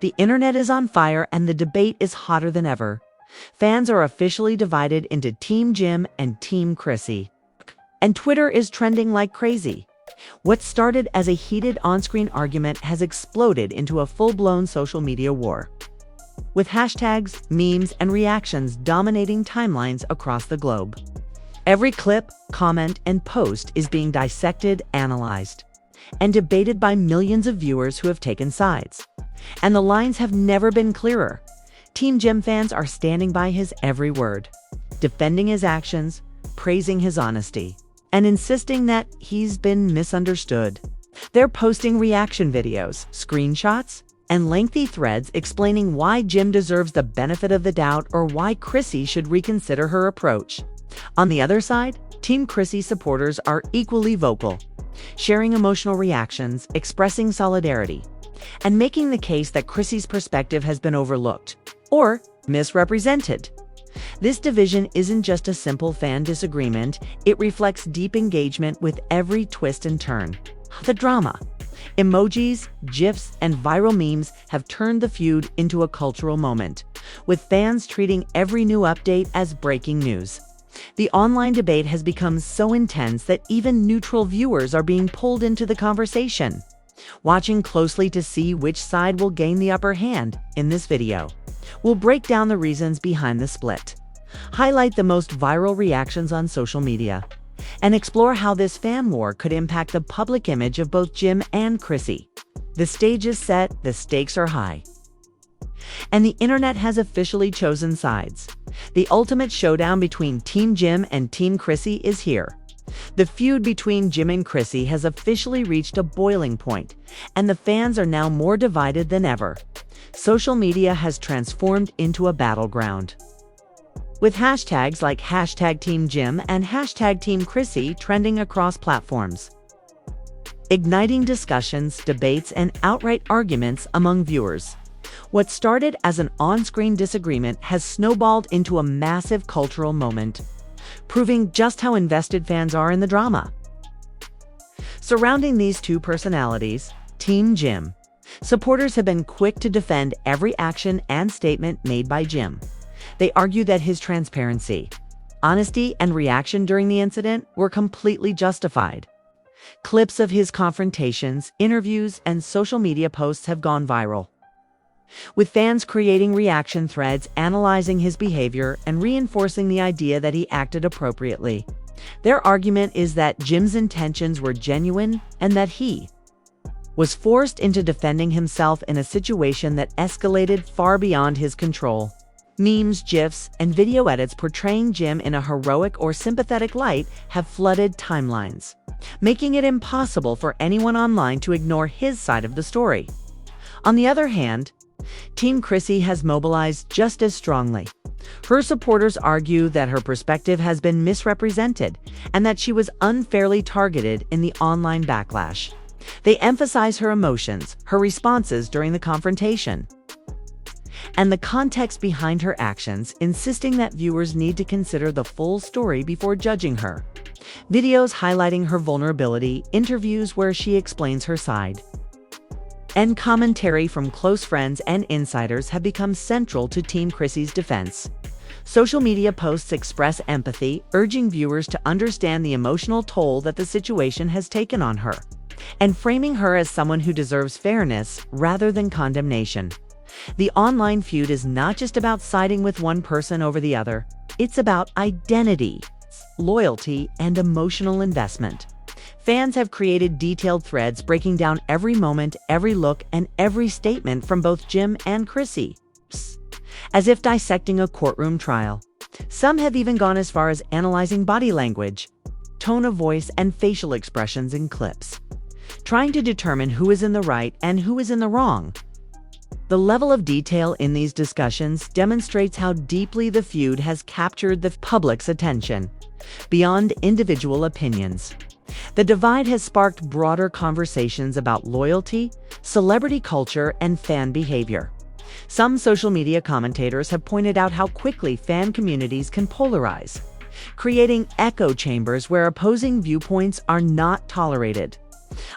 The internet is on fire and the debate is hotter than ever. Fans are officially divided into Team Jim and Team Chrissy. And Twitter is trending like crazy. What started as a heated on-screen argument has exploded into a full-blown social media war, with hashtags, memes, and reactions dominating timelines across the globe. Every clip, comment, and post is being dissected, analyzed, and debated by millions of viewers who have taken sides. And the lines have never been clearer. Team Jim fans are standing by his every word, defending his actions, praising his honesty, and insisting that he's been misunderstood. They're posting reaction videos, screenshots, and lengthy threads explaining why Jim deserves the benefit of the doubt or why Chrissy should reconsider her approach. On the other side, Team Chrissy supporters are equally vocal, sharing emotional reactions, expressing solidarity, and making the case that Chrissy's perspective has been overlooked or misrepresented. This division isn't just a simple fan disagreement, it reflects deep engagement with every twist and turn. The drama, emojis, GIFs, and viral memes have turned the feud into a cultural moment, with fans treating every new update as breaking news. The online debate has become so intense that even neutral viewers are being pulled into the conversation. Watching closely to see which side will gain the upper hand in this video. We'll break down the reasons behind the split, highlight the most viral reactions on social media, and explore how this fan war could impact the public image of both Jim and Chrissy. The stage is set, the stakes are high, and the internet has officially chosen sides. The ultimate showdown between Team Jim and Team Chrissy is here. The feud between Jim and Chrissy has officially reached a boiling point, and the fans are now more divided than ever. Social media has transformed into a battleground, with hashtags like #TeamJim and #TeamChrissy trending across platforms, igniting discussions, debates, and outright arguments among viewers. What started as an on-screen disagreement has snowballed into a massive cultural moment, proving just how invested fans are in the drama. Surrounding these two personalities, Team Jim, supporters have been quick to defend every action and statement made by Jim. They argue that his transparency, honesty, and reaction during the incident were completely justified. Clips of his confrontations, interviews, and social media posts have gone viral, with fans creating reaction threads, analyzing his behavior, and reinforcing the idea that he acted appropriately. Their argument is that Jim's intentions were genuine and that he was forced into defending himself in a situation that escalated far beyond his control. Memes, GIFs, and video edits portraying Jim in a heroic or sympathetic light have flooded timelines, making it impossible for anyone online to ignore his side of the story. On the other hand, Team Chrissy has mobilized just as strongly. Her supporters argue that her perspective has been misrepresented and that she was unfairly targeted in the online backlash. They emphasize her emotions, her responses during the confrontation, and the context behind her actions, insisting that viewers need to consider the full story before judging her. Videos highlighting her vulnerability, interviews where she explains her side, and commentary from close friends and insiders have become central to Team Chrissy's defense. Social media posts express empathy, urging viewers to understand the emotional toll that the situation has taken on her, and framing her as someone who deserves fairness rather than condemnation. The online feud is not just about siding with one person over the other, it's about identity, loyalty, and emotional investment. Fans have created detailed threads breaking down every moment, every look, and every statement from both Jim and Chrissy, as if dissecting a courtroom trial. Some have even gone as far as analyzing body language, tone of voice, and facial expressions in clips, trying to determine who is in the right and who is in the wrong. The level of detail in these discussions demonstrates how deeply the feud has captured the public's attention, beyond individual opinions. The divide has sparked broader conversations about loyalty, celebrity culture, and fan behavior. Some social media commentators have pointed out how quickly fan communities can polarize, creating echo chambers where opposing viewpoints are not tolerated.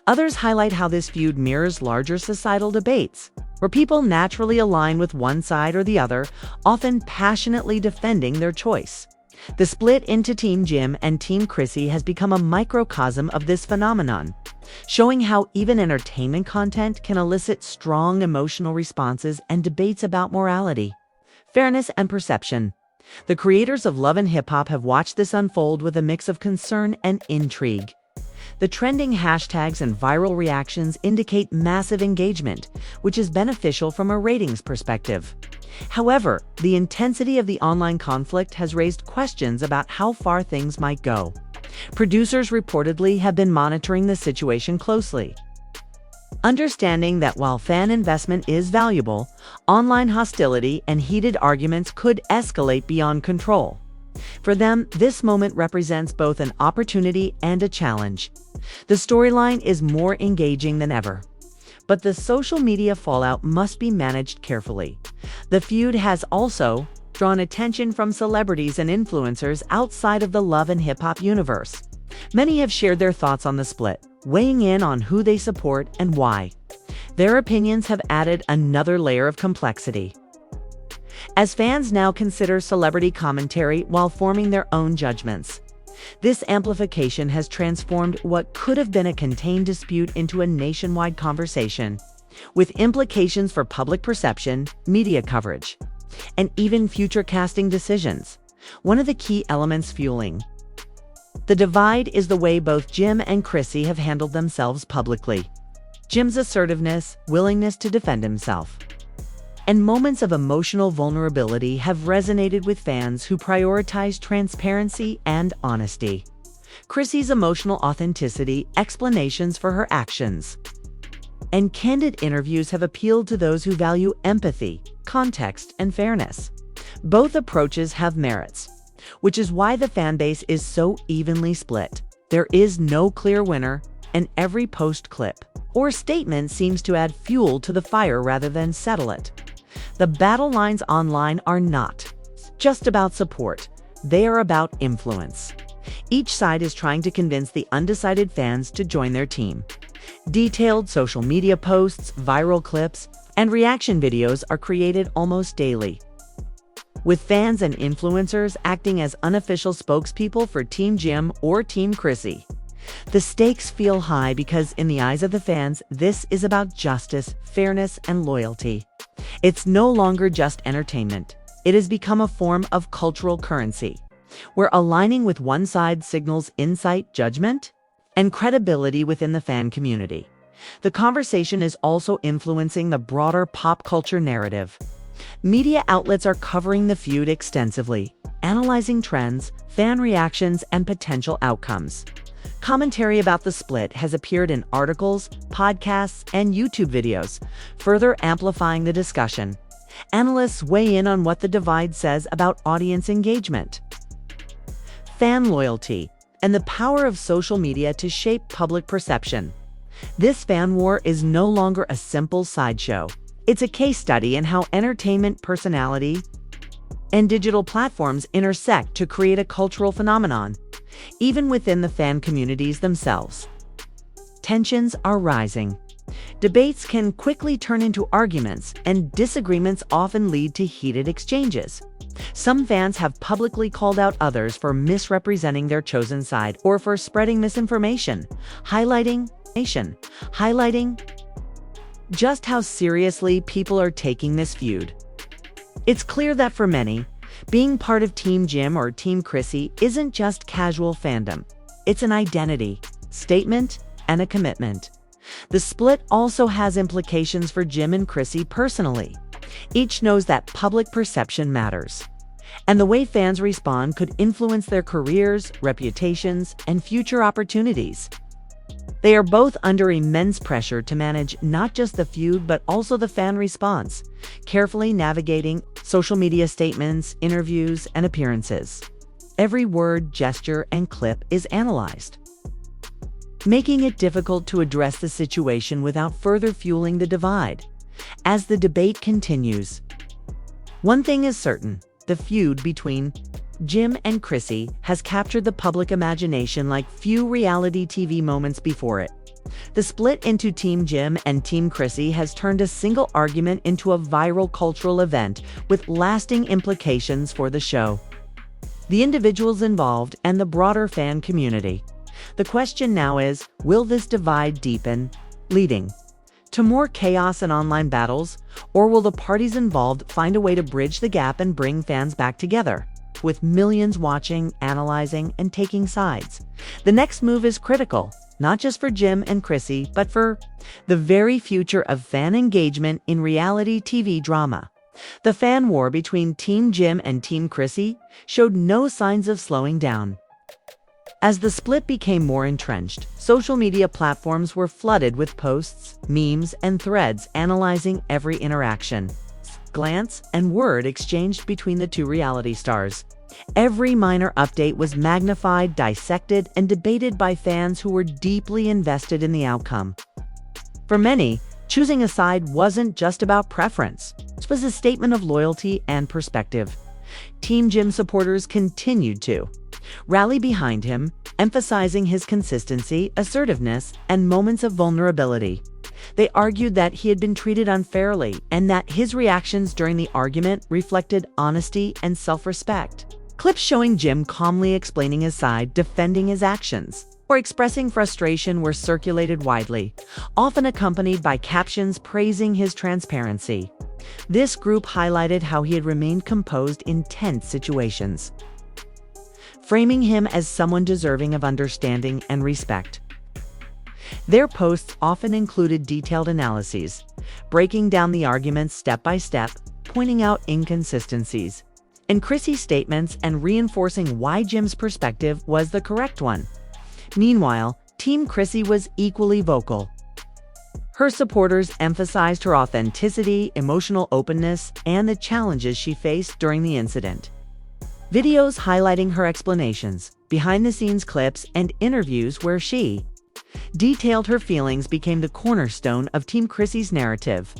Others highlight how this feud mirrors larger societal debates, where people naturally align with one side or the other, often passionately defending their choice. The split into Team Jim and Team Chrissy has become a microcosm of this phenomenon, showing how even entertainment content can elicit strong emotional responses and debates about morality, fairness, and perception. The creators of Love and Hip Hop have watched this unfold with a mix of concern and intrigue. The trending hashtags and viral reactions indicate massive engagement, which is beneficial from a ratings perspective. However, the intensity of the online conflict has raised questions about how far things might go. Producers reportedly have been monitoring the situation closely, understanding that while fan investment is valuable, online hostility and heated arguments could escalate beyond control. For them, this moment represents both an opportunity and a challenge. The storyline is more engaging than ever, but the social media fallout must be managed carefully. The feud has also drawn attention from celebrities and influencers outside of the Love and Hip Hop universe. Many have shared their thoughts on the split, weighing in on who they support and why. Their opinions have added another layer of complexity, as fans now consider celebrity commentary while forming their own judgments. This amplification has transformed what could have been a contained dispute into a nationwide conversation, with implications for public perception, media coverage, and even future casting decisions. One of the key elements fueling the divide is the way both Jim and Chrissy have handled themselves publicly. Jim's assertiveness, willingness to defend himself, and moments of emotional vulnerability have resonated with fans who prioritize transparency and honesty. Chrissy's emotional authenticity, explanations for her actions, and candid interviews have appealed to those who value empathy, context, and fairness. Both approaches have merits, which is why the fan base is so evenly split. There is no clear winner, and every post clip or statement seems to add fuel to the fire rather than settle it. The battle lines online are not just about support, they are about influence. Each side is trying to convince the undecided fans to join their team. Detailed social media posts, viral clips, and reaction videos are created almost daily, with fans and influencers acting as unofficial spokespeople for Team Jim or Team Chrissy. The stakes feel high because, in the eyes of the fans, this is about justice, fairness, and loyalty. It's no longer just entertainment. It has become a form of cultural currency, where aligning with one side signals insight, judgment, and credibility within the fan community. The conversation is also influencing the broader pop culture narrative. Media outlets are covering the feud extensively, analyzing trends, fan reactions, and potential outcomes. Commentary about the split has appeared in articles, podcasts, and YouTube videos, further amplifying the discussion. Analysts weigh in on what the divide says about audience engagement, fan loyalty, and the power of social media to shape public perception. This fan war is no longer a simple sideshow. It's a case study in how entertainment, personality, and digital platforms intersect to create a cultural phenomenon. Even within the fan communities themselves, tensions are rising. Debates can quickly turn into arguments, and disagreements often lead to heated exchanges. Some fans have publicly called out others for misrepresenting their chosen side or for spreading misinformation, highlighting just how seriously people are taking this feud. It's clear that for many, being part of Team Jim or Team Chrissy isn't just casual fandom. It's an identity, statement, and a commitment. The split also has implications for Jim and Chrissy personally. Each knows that public perception matters, and the way fans respond could influence their careers, reputations, and future opportunities. They are both under immense pressure to manage not just the feud but also the fan response, carefully navigating social media statements, interviews, and appearances. Every word, gesture, and clip is analyzed, making it difficult to address the situation without further fueling the divide. As the debate continues, one thing is certain: the feud between Jim and Chrissy has captured the public imagination like few reality TV moments before it. The split into Team Jim and Team Chrissy has turned a single argument into a viral cultural event with lasting implications for the show, the individuals involved, and the broader fan community. The question now is, will this divide deepen, leading to more chaos and online battles, or will the parties involved find a way to bridge the gap and bring fans back together? With millions watching, analyzing, and taking sides, the next move is critical, not just for Jim and Chrissy, but for the very future of fan engagement in reality TV drama. The fan war between Team Jim and Team Chrissy showed no signs of slowing down. As the split became more entrenched, social media platforms were flooded with posts, memes, and threads analyzing every interaction, glance, and word exchanged between the two reality stars. Every minor update was magnified, dissected, and debated by fans who were deeply invested in the outcome. For many, choosing a side wasn't just about preference. It was a statement of loyalty and perspective. Team Jim supporters continued to rally behind him, emphasizing his consistency, assertiveness, and moments of vulnerability. They argued that he had been treated unfairly and that his reactions during the argument reflected honesty and self-respect. Clips showing Jim calmly explaining his side, defending his actions, or expressing frustration were circulated widely, often accompanied by captions praising his transparency. This group highlighted how he had remained composed in tense situations, framing him as someone deserving of understanding and respect. Their posts often included detailed analyses, breaking down the arguments step by step, pointing out inconsistencies in Chrissy's statements and reinforcing why Jim's perspective was the correct one. Meanwhile, Team Chrissy was equally vocal. Her supporters emphasized her authenticity, emotional openness, and the challenges she faced during the incident. Videos highlighting her explanations, behind-the-scenes clips, and interviews where she detailed her feelings became the cornerstone of Team Chrissy's narrative.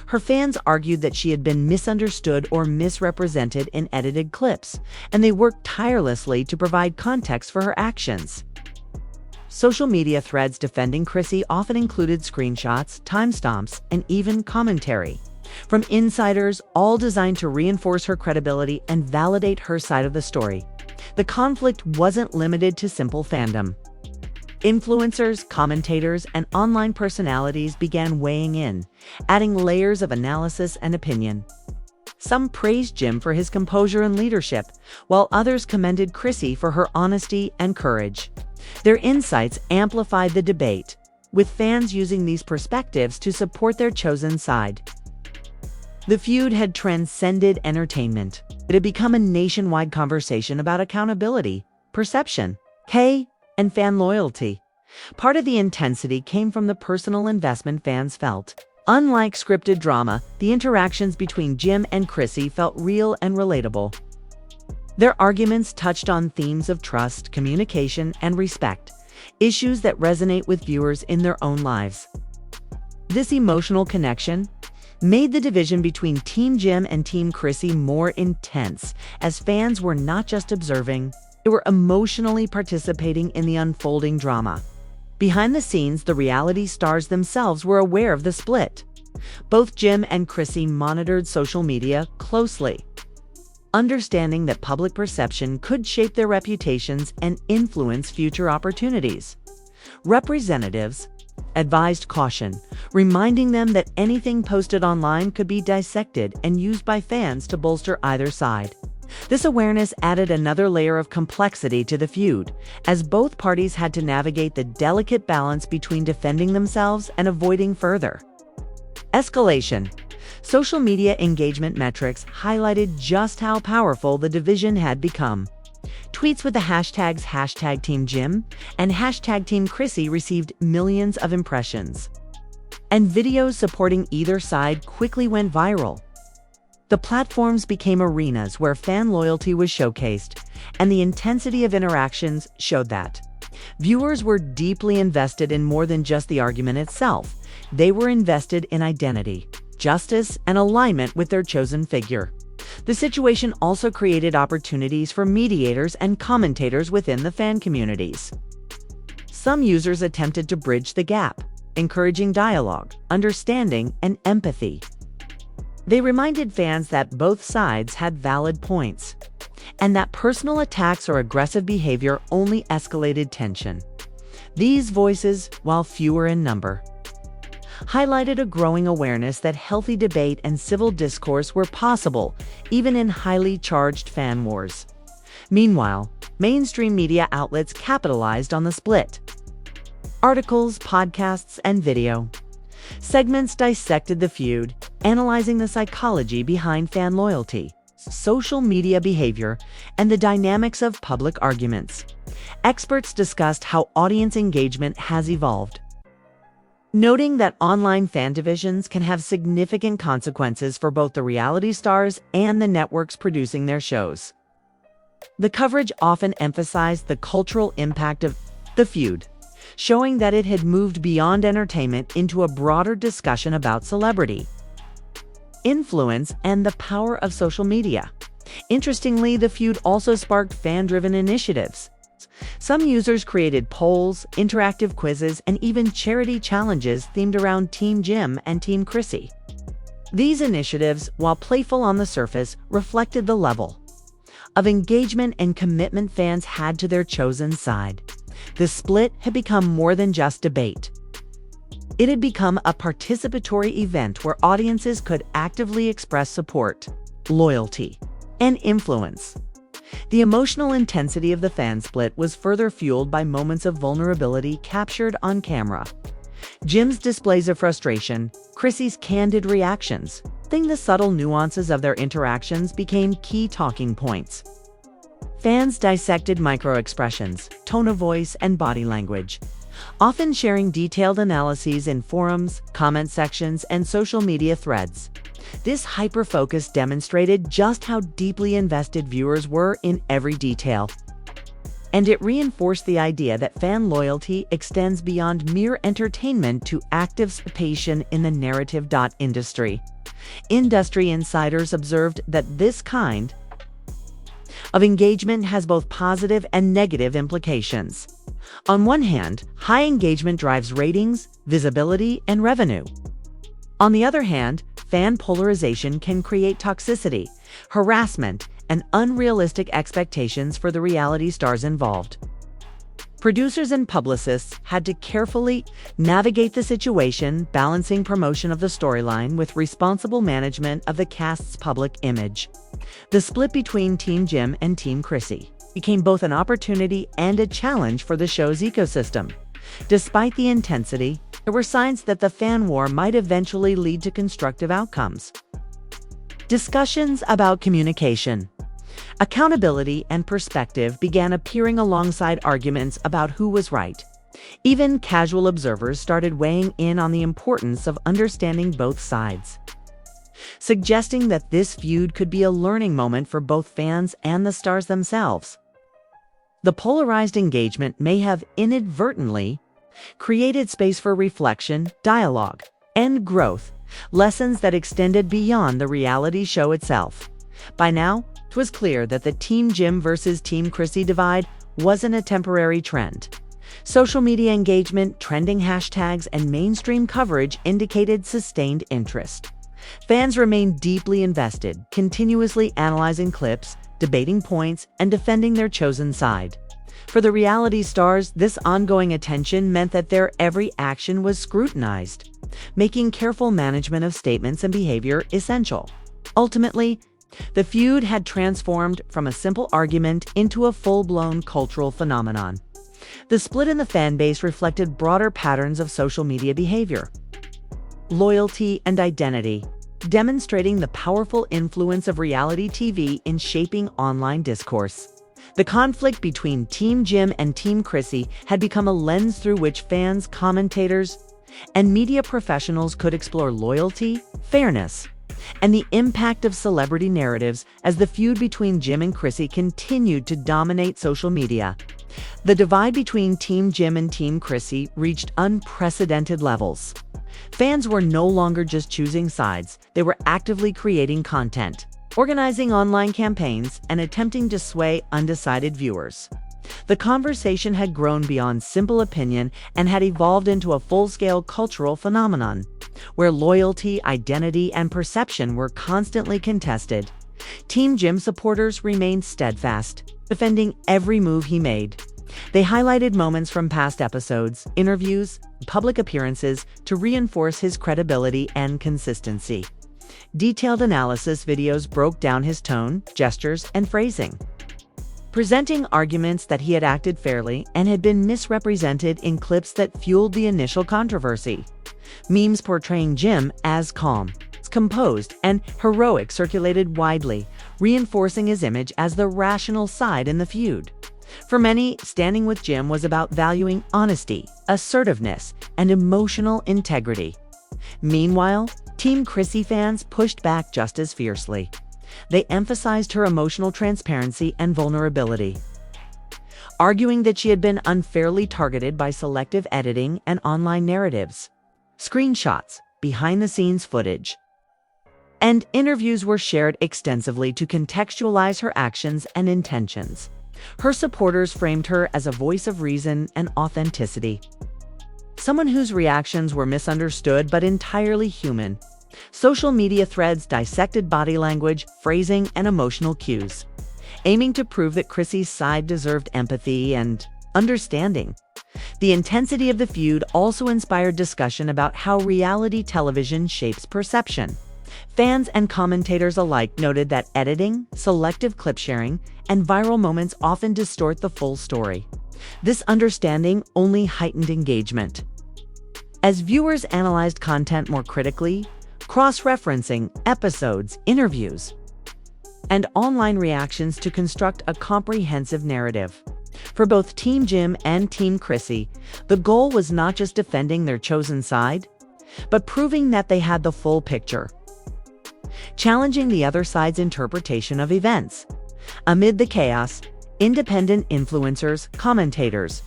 Her fans argued that she had been misunderstood or misrepresented in edited clips, and they worked tirelessly to provide context for her actions. Social media threads defending Chrissy often included screenshots, timestamps, and even commentary from insiders, all designed to reinforce her credibility and validate her side of the story. The conflict wasn't limited to simple fandom. Influencers, commentators, and online personalities began weighing in, adding layers of analysis and opinion. Some praised Jim for his composure and leadership, while others commended Chrissy for her honesty and courage. Their insights amplified the debate, with fans using these perspectives to support their chosen side. The feud had transcended entertainment. It had become a nationwide conversation about accountability, perception, and fan loyalty. Part of the intensity came from the personal investment fans felt. Unlike scripted drama, the interactions between Jim and Chrissy felt real and relatable. Their arguments touched on themes of trust, communication, and respect, issues that resonate with viewers in their own lives. This emotional connection made the division between Team Jim and Team Chrissy more intense, as fans were not just observing, they were emotionally participating in the unfolding drama. Behind the scenes, the reality stars themselves were aware of the split. Both Jim and Chrissy monitored social media closely, understanding that public perception could shape their reputations and influence future opportunities. Representatives advised caution, reminding them that anything posted online could be dissected and used by fans to bolster either side. This awareness added another layer of complexity to the feud, as both parties had to navigate the delicate balance between defending themselves and avoiding further escalation. Social media engagement metrics highlighted just how powerful the division had become. Tweets with the hashtags #TeamJim and #TeamChrissy received millions of impressions, and videos supporting either side quickly went viral. The platforms became arenas where fan loyalty was showcased, and the intensity of interactions showed that viewers were deeply invested in more than just the argument itself. They were invested in identity, justice, and alignment with their chosen figure. The situation also created opportunities for mediators and commentators within the fan communities. some users attempted to bridge the gap, encouraging dialogue, understanding, and empathy. They reminded fans that both sides had valid points, and that personal attacks or aggressive behavior only escalated tension. These voices, while fewer in number, highlighted a growing awareness that healthy debate and civil discourse were possible, even in highly charged fan wars. Meanwhile, mainstream media outlets capitalized on the split. Articles, podcasts, and video segments dissected the feud, analyzing the psychology behind fan loyalty, social media behavior, and the dynamics of public arguments. Experts discussed how audience engagement has evolved, noting that online fan divisions can have significant consequences for both the reality stars and the networks producing their shows. The coverage often emphasized the cultural impact of the feud, showing that it had moved beyond entertainment into a broader discussion about celebrity influence and the power of social media. Interestingly, the feud also sparked fan-driven initiatives. Some users created polls, interactive quizzes, and even charity challenges themed around Team Jim and Team Chrissy. These initiatives, while playful on the surface, reflected the level of engagement and commitment fans had to their chosen side. The split had become more than just debate. It had become a participatory event where audiences could actively express support, loyalty, and influence. The emotional intensity of the fan split was further fueled by moments of vulnerability captured on camera. Jim's displays of frustration, Chrissy's candid reactions, the subtle nuances of their interactions became key talking points. Fans dissected micro-expressions, tone of voice, and body language, often sharing detailed analyses in forums, comment sections, and social media threads. This hyper-focus demonstrated just how deeply invested viewers were in every detail. And it reinforced the idea that fan loyalty extends beyond mere entertainment to active participation in the narrative industry. Industry insiders observed that this kind of engagement has both positive and negative implications. On one hand, high engagement drives ratings, visibility, and revenue. On the other hand, fan polarization can create toxicity, harassment, and unrealistic expectations for the reality stars involved. Producers and publicists had to carefully navigate the situation, balancing promotion of the storyline with responsible management of the cast's public image. The split between Team Jim and Team Chrissy became both an opportunity and a challenge for the show's ecosystem. Despite the intensity, there were signs that the fan war might eventually lead to constructive outcomes. Discussions about communication, accountability, and perspective began appearing alongside arguments about who was right. Even casual observers started weighing in on the importance of understanding both sides, suggesting that this feud could be a learning moment for both fans and the stars themselves. The polarized engagement may have inadvertently created space for reflection, dialogue, and growth, lessons that extended beyond the reality show itself. By now, it was clear that the Team Jim versus Team Chrissy divide wasn't a temporary trend. Social media engagement, trending hashtags, and mainstream coverage indicated sustained interest. Fans remained deeply invested, continuously analyzing clips, debating points, and defending their chosen side. For the reality stars, this ongoing attention meant that their every action was scrutinized, making careful management of statements and behavior essential. Ultimately, the feud had transformed from a simple argument into a full-blown cultural phenomenon. The split in the fan base reflected broader patterns of social media behavior, loyalty, and identity, demonstrating the powerful influence of reality TV in shaping online discourse. The conflict between Team Jim and Team Chrissy had become a lens through which fans, commentators, and media professionals could explore loyalty, fairness, and the impact of celebrity narratives as the feud between Jim and Chrissy continued to dominate social media. The divide between Team Jim and Team Chrissy reached unprecedented levels. Fans were no longer just choosing sides, they were actively creating content, organizing online campaigns, and attempting to sway undecided viewers. The conversation had grown beyond simple opinion and had evolved into a full-scale cultural phenomenon, where loyalty, identity, and perception were constantly contested. Team Jim supporters remained steadfast, defending every move he made. They highlighted moments from past episodes, interviews, and public appearances to reinforce his credibility and consistency. Detailed analysis videos broke down his tone, gestures, and phrasing, presenting arguments that he had acted fairly and had been misrepresented in clips that fueled the initial controversy. Memes portraying Jim as calm, composed, and heroic circulated widely, reinforcing his image as the rational side in the feud. For many, standing with Jim was about valuing honesty, assertiveness, and emotional integrity. Meanwhile, Team Chrissy fans pushed back just as fiercely. They emphasized her emotional transparency and vulnerability, arguing that she had been unfairly targeted by selective editing and online narratives. Screenshots, behind-the-scenes footage, and interviews were shared extensively to contextualize her actions and intentions. Her supporters framed her as a voice of reason and authenticity, someone whose reactions were misunderstood but entirely human. Social media threads dissected body language, phrasing, and emotional cues, aiming to prove that Chrissy's side deserved empathy and understanding. The intensity of the feud also inspired discussion about how reality television shapes perception. Fans and commentators alike noted that editing, selective clip sharing, and viral moments often distort the full story. This understanding only heightened engagement. As viewers analyzed content more critically, cross-referencing episodes, interviews, and online reactions to construct a comprehensive narrative. For both Team Jim and Team Chrissy, the goal was not just defending their chosen side, but proving that they had the full picture, challenging the other side's interpretation of events. Amid the chaos, independent influencers, commentators,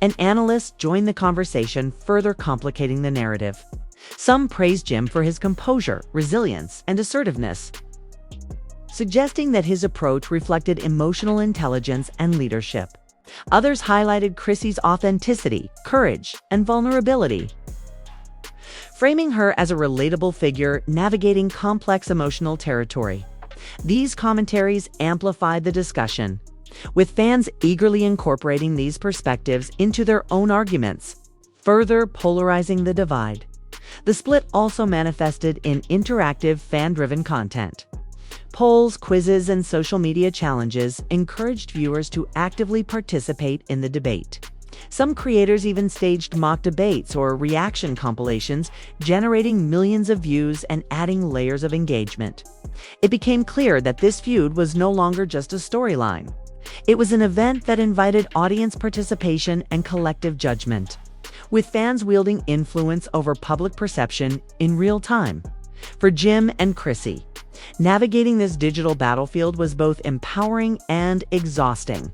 and analysts joined the conversation, further complicating the narrative. Some praised Jim for his composure, resilience, and assertiveness, suggesting that his approach reflected emotional intelligence and leadership. Others highlighted Chrissy's authenticity, courage, and vulnerability, framing her as a relatable figure navigating complex emotional territory. These commentaries amplified the discussion, with fans eagerly incorporating these perspectives into their own arguments, further polarizing the divide. The split also manifested in interactive, fan-driven content. Polls, quizzes, and social media challenges encouraged viewers to actively participate in the debate. Some creators even staged mock debates or reaction compilations, generating millions of views and adding layers of engagement. It became clear that this feud was no longer just a storyline. It was an event that invited audience participation and collective judgment, with fans wielding influence over public perception in real time. For Jim and Chrissy, navigating this digital battlefield was both empowering and exhausting.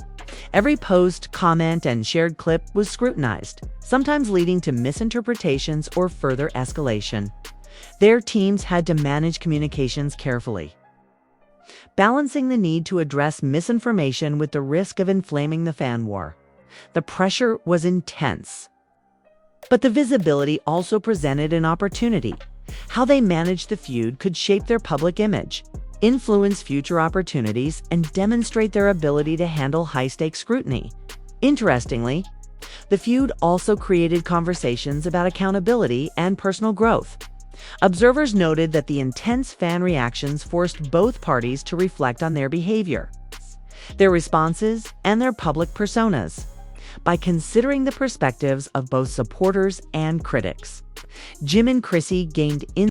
Every post, comment, and shared clip was scrutinized, sometimes leading to misinterpretations or further escalation. Their teams had to manage communications carefully, balancing the need to address misinformation with the risk of inflaming the fan war. The pressure was intense, but the visibility also presented an opportunity. How they managed the feud could shape their public image, influence future opportunities, and demonstrate their ability to handle high-stakes scrutiny. Interestingly, the feud also created conversations about accountability and personal growth. Observers noted that the intense fan reactions forced both parties to reflect on their behavior, their responses, and their public personas. By considering the perspectives of both supporters and critics, Jim and Chrissy gained